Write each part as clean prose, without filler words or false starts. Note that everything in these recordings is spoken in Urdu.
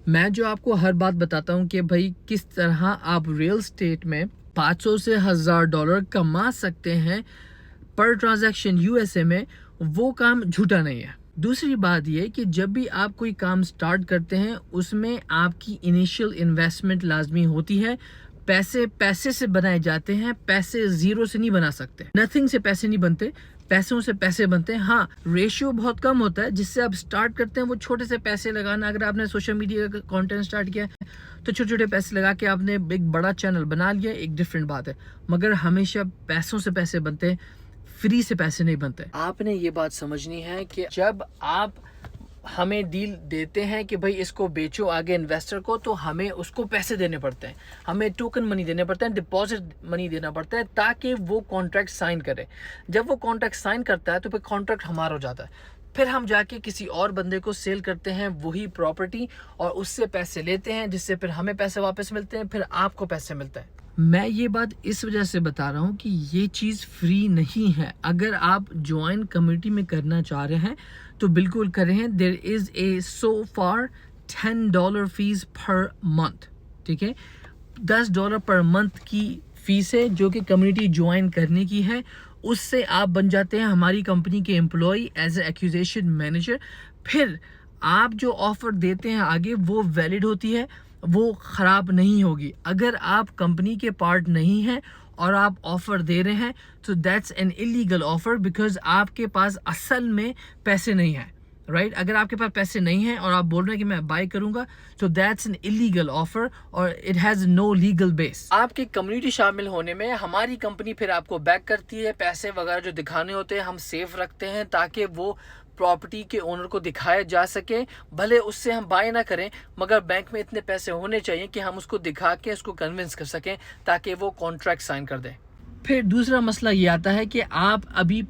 میں جو آپ کو ہر بات بتاتا ہوں کہ بھائی کس طرح آپ ریل اسٹیٹ میں $500 سے $1000 کما سکتے ہیں پر ٹرانزیکشن یو ایس اے میں، وہ کام جھوٹا نہیں ہے۔ دوسری بات یہ کہ جب بھی آپ کوئی کام سٹارٹ کرتے ہیں اس میں آپ کی انیشیل انویسٹمنٹ لازمی ہوتی ہے۔ پیسے سے بنائے جاتے ہیں، پیسے زیرو سے نہیں بنا سکتے، نتھنگ سے پیسے نہیں بنتے، پیسوں سے پیسے بنتے ہیں۔ ہاں، ریشیو بہت کم ہوتا ہے جس سے آپ سٹارٹ کرتے ہیں وہ چھوٹے سے پیسے لگانا۔ اگر آپ نے سوشل میڈیا کا کانٹینٹ سٹارٹ کیا ہے تو چھوٹے چھوٹے پیسے لگا کے آپ نے ایک بڑا چینل بنا لیا، ایک ڈفرینٹ بات ہے، مگر ہمیشہ پیسوں سے پیسے بنتے ہیں، فری سے پیسے نہیں بنتے۔ آپ نے یہ بات سمجھنی ہے کہ جب آپ ہمیں ڈیل دیتے ہیں کہ بھائی اس کو بیچو آگے انویسٹر کو، تو ہمیں اس کو پیسے دینے پڑتے ہیں، ہمیں ٹوکن منی دینے پڑتے ہیں، ڈپازٹ منی دینا پڑتا ہے تاکہ وہ کانٹریکٹ سائن کرے۔ جب وہ کانٹریکٹ سائن کرتا ہے تو پھر کانٹریکٹ ہمارا ہو جاتا ہے، پھر ہم جا کے کسی اور بندے کو سیل کرتے ہیں وہی پراپرٹی اور اس سے پیسے لیتے ہیں، جس سے پھر ہمیں پیسے واپس ملتے ہیں، پھر آپ کو پیسے ملتے ہیں۔ میں یہ بات اس وجہ سے بتا رہا ہوں کہ یہ چیز فری نہیں ہے۔ اگر آپ جوائن کمیونٹی میں کرنا چاہ رہے ہیں تو بالکل کریں۔ دیر از اے سو فار $10 فیس پر منتھ، ٹھیک ہے، $10 پر منتھ کی فیس ہے جو کہ کمیونٹی جوائن کرنے کی ہے۔ اس سے آپ بن جاتے ہیں ہماری کمپنی کے employee as a acquisition manager. پھر آپ جو آفر دیتے ہیں آگے وہ ویلڈ ہوتی ہے، وہ خراب نہیں ہوگی۔ اگر آپ کمپنی کے پارٹ نہیں ہیں اور آپ آفر دے رہے ہیں تو that's an illegal offer, because آپ کے پاس اصل میں پیسے نہیں ہیں، رائٹ؟ اگر آپ کے پاس پیسے نہیں ہیں اور آپ بول رہے ہیں کہ میں بائی کروں گا تو دیٹس این الیگل آفر اور اٹ ہیز نو لیگل بیس۔ آپ کی کمیونٹی شامل ہونے میں ہماری کمپنی پھر آپ کو بیک کرتی ہے، پیسے وغیرہ جو دکھانے ہوتے ہیں ہم سیف رکھتے ہیں تاکہ وہ پراپرٹی کے اونر کو دکھایا جا سکے، بھلے اس سے ہم بائی نہ کریں مگر بینک میں اتنے پیسے ہونے چاہیے کہ ہم اس کو دکھا کے اس کو کنونس کر سکیں تاکہ وہ کانٹریکٹ سائن کر دیں۔ پھر دوسرا مسئلہ یہ آتا ہے کہ آپ ابھی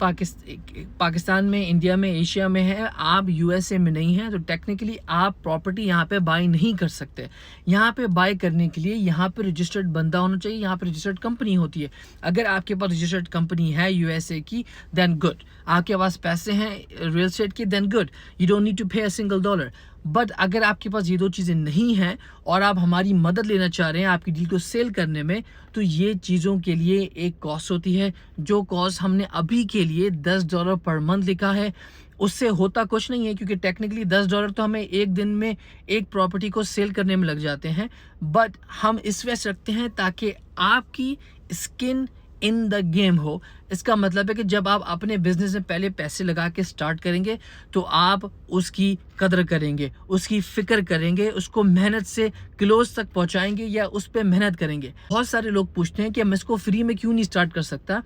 پاکستان میں، انڈیا میں، ایشیا میں ہیں، آپ یو ایس اے میں نہیں ہیں، تو ٹیکنیکلی آپ پراپرٹی یہاں پہ بائی نہیں کر سکتے۔ یہاں پہ بائی کرنے کے لیے یہاں پہ رجسٹرڈ بندہ ہونا چاہیے، یہاں پہ رجسٹرڈ کمپنی ہوتی ہے۔ اگر آپ کے پاس رجسٹرڈ کمپنی ہے یو ایس اے کی دین گڈ، آپ کے پاس پیسے ہیں ریل اسٹیٹ کے then good, you don't need to pay a single dollar. But اگر آپ کے پاس یہ دو چیزیں نہیں ہیں اور آپ ہماری مدد لینا چاہ رہے ہیں آپ کی ڈیل کو سیل کرنے میں، تو یہ چیزوں کے لیے ایک کاسٹ ہوتی ہے، جو کاسٹ ہم نے ابھی کے لیے $10 پر منتھ لکھا ہے۔ اس سے ہوتا کچھ نہیں ہے کیونکہ ٹیکنیکلی $10 تو ہمیں ایک دن میں ایک پراپرٹی کو سیل کرنے میں لگ جاتے ہیں، بٹ ہم اس وجہ سے رکھتے ہیں تاکہ آپ کی اسکن ان دا گیم ہو۔ اس کا مطلب ہے کہ جب آپ اپنے بزنس میں پہلے پیسے لگا کے سٹارٹ کریں گے تو آپ اس کی قدر کریں گے، اس کی فکر کریں گے، اس کو محنت سے کلوز تک پہنچائیں گے یا اس پہ محنت کریں گے۔ بہت سارے لوگ پوچھتے ہیں کہ میں اس کو فری میں کیوں نہیں سٹارٹ کر سکتا؟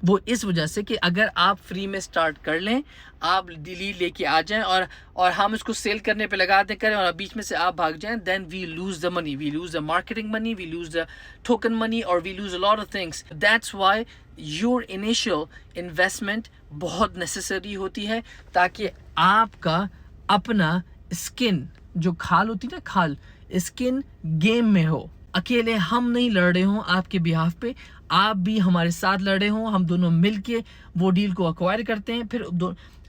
وہ اس وجہ سے کہ اگر آپ فری میں سٹارٹ کر لیں، آپ ڈیل لے کے آ جائیں اور ہم اس کو سیل کرنے پہ لگا دیں کریں اور بیچ میں سے آپ بھاگ جائیں، then we lose the money, we lose the marketing money, we lose the token money اور we lose a lot of things. That's why your initial investment بہت نیسیسری ہوتی ہے تاکہ آپ کا اپنا اسکن، جو کھال ہوتی ہے نا، کھال، اسکن گیم میں ہو، اکیلے ہم نہیں لڑ رہے ہوں آپ کے بیہاف پہ، آپ بھی ہمارے ساتھ لڑ رہے ہوں، ہم دونوں مل کے وہ ڈیل کو ایکوائر کرتے ہیں، پھر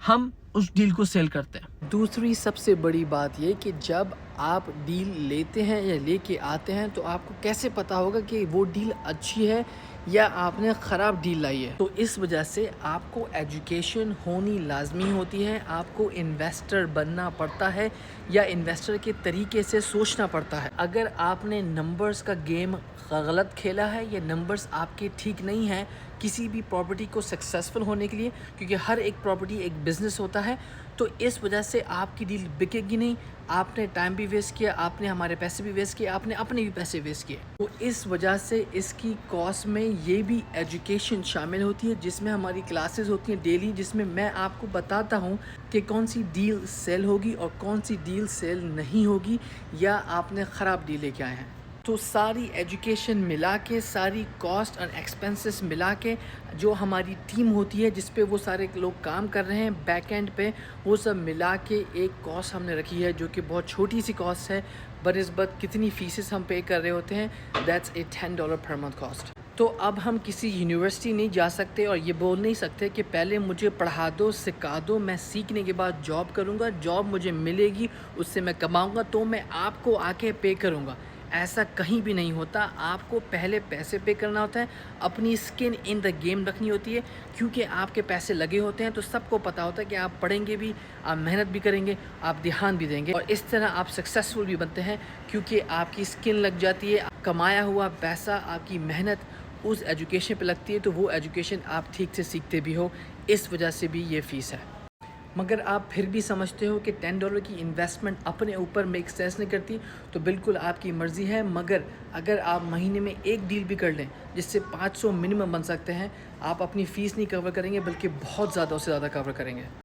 ہم اس ڈیل کو سیل کرتے ہیں۔ دوسری سب سے بڑی بات یہ کہ جب آپ ڈیل لیتے ہیں یا لے کے آتے ہیں تو آپ کو کیسے پتا ہوگا کہ وہ ڈیل اچھی ہے یا آپ نے خراب ڈیل لائی ہے؟ تو اس وجہ سے آپ کو ایجوکیشن ہونی لازمی ہوتی ہے، آپ کو انویسٹر بننا پڑتا ہے یا انویسٹر کے طریقے سے سوچنا پڑتا ہے۔ اگر آپ نے نمبرز کا گیم غلط کھیلا ہے یا نمبرز آپ کے ٹھیک نہیں ہیں کسی بھی پراپرٹی کو سکسیزفل ہونے کے لیے، کیونکہ ہر ایک پراپرٹی ایک بزنس ہوتا ہے، تو اس وجہ سے آپ کی ڈیل بکے گی نہیں، آپ نے ٹائم بھی ویسٹ کیا، آپ نے ہمارے پیسے بھی ویسٹ کیے، آپ نے اپنے بھی پیسے ویسٹ کیے۔ تو اس وجہ سے اس کی کاسٹ میں یہ بھی ایجوکیشن شامل ہوتی ہے، جس میں ہماری کلاسز ہوتی ہیں ڈیلی، جس میں میں آپ کو بتاتا ہوں کہ کون سی ڈیل سیل ہوگی اور کون سی ڈیل سیل نہیں ہوگی یا آپ نے خراب ڈیل لے کے آئے ہیں۔ تو ساری ایجوکیشن ملا کے، ساری کاسٹ اور ایکسپینسز ملا کے، جو ہماری ٹیم ہوتی ہے جس پہ وہ سارے لوگ کام کر رہے ہیں بیک اینڈ پہ، وہ سب ملا کے ایک کاسٹ ہم نے رکھی ہے جو کہ بہت چھوٹی سی کاسٹ ہے بنسبت کتنی فیسز ہم پے کر رہے ہوتے ہیں۔ That's a $10 per month cost. تو اب ہم کسی یونیورسٹی نہیں جا سکتے اور یہ بول نہیں سکتے کہ پہلے مجھے پڑھا دو، سکھا دو، میں سیکھنے کے بعد جاب کروں گا، جاب مجھے ملے گی، اس سے میں کماؤں گا تو میں آپ کو آ کے پے کروں گا۔ ایسا کہیں بھی نہیں ہوتا۔ آپ کو پہلے پیسے پے کرنا ہوتا ہے، اپنی سکن ان دا گیم رکھنی ہوتی ہے، کیونکہ آپ کے پیسے لگے ہوتے ہیں تو سب کو پتہ ہوتا ہے کہ آپ پڑھیں گے بھی، آپ محنت بھی کریں گے، آپ دھیان بھی دیں گے، اور اس طرح آپ سکسیزفل بھی بنتے ہیں، کیونکہ آپ کی سکن لگ جاتی ہے، کمایا ہوا پیسہ، آپ کی محنت اس ایجوکیشن پہ لگتی ہے، تو وہ ایجوکیشن آپ ٹھیک سے سیکھتے بھی ہو، اس وجہ سے بھی یہ فیس ہے۔ مگر آپ پھر بھی سمجھتے ہو کہ $10 کی انویسٹمنٹ اپنے اوپر میک سینس نہیں کرتی، تو بالکل آپ کی مرضی ہے، مگر اگر آپ مہینے میں ایک ڈیل بھی کر لیں جس سے 500 منیمم بن سکتے ہیں، آپ اپنی فیس نہیں کور کریں گے بلکہ بہت زیادہ سے زیادہ کور کریں گے۔